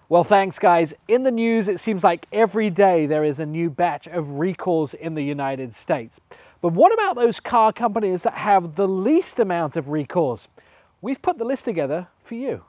Well, thanks, guys. In the news, it seems like every day there is a new batch of recalls in the United States. But what about those car companies that have the least amount of recalls? We've put the list together for you.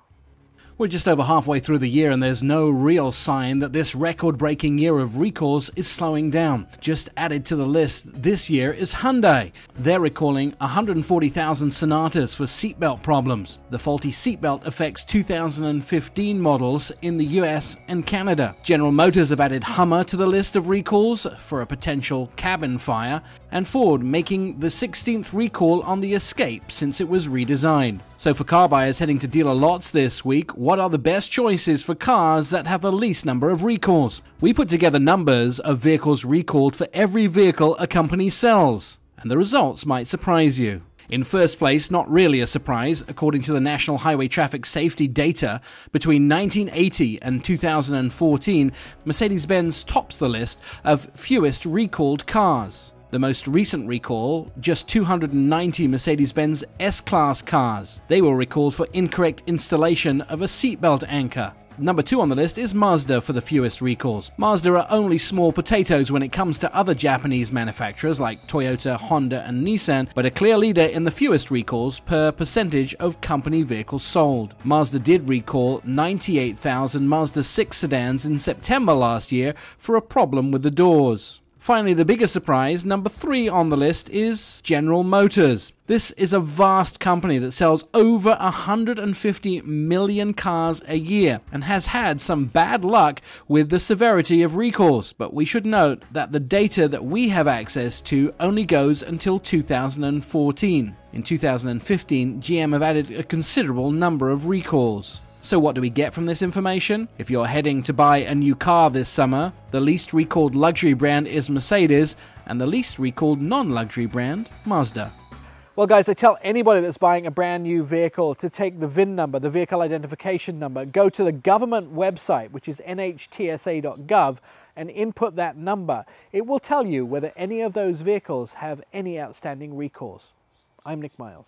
We're just over halfway through the year and there's no real sign that this record-breaking year of recalls is slowing down. Just added to the list this year is Hyundai. They're recalling 140,000 Sonatas for seatbelt problems. The faulty seatbelt affects 2015 models in the US and Canada. General Motors have added Hummer to the list of recalls for a potential cabin fire, and Ford making the 16th recall on the Escape since it was redesigned. So for car buyers heading to dealer lots this week, what are the best choices for cars that have the least number of recalls? We put together numbers of vehicles recalled for every vehicle a company sells, and the results might surprise you. In first place, not really a surprise, according to the National Highway Traffic Safety data, between 1980 and 2014, Mercedes-Benz tops the list of fewest recalled cars. The most recent recall, just 290 Mercedes-Benz S-Class cars. They were recalled for incorrect installation of a seatbelt anchor. Number 2 on the list is Mazda for the fewest recalls. Mazda are only small potatoes when it comes to other Japanese manufacturers like Toyota, Honda and Nissan, but a clear leader in the fewest recalls per percentage of company vehicles sold. Mazda did recall 98,000 Mazda 6 sedans in September last year for a problem with the doors. Finally, the biggest surprise, number 3 on the list, is General Motors. This is a vast company that sells over 150 million cars a year and has had some bad luck with the severity of recalls. But we should note that the data that we have access to only goes until 2014. In 2015, GM have added a considerable number of recalls. So what do we get from this information? If you're heading to buy a new car this summer, the least recalled luxury brand is Mercedes, and the least recalled non-luxury brand, Mazda. Well, guys, I tell anybody that's buying a brand new vehicle to take the VIN number, the vehicle identification number, go to the government website, which is nhtsa.gov, and input that number. It will tell you whether any of those vehicles have any outstanding recalls. I'm Nick Miles.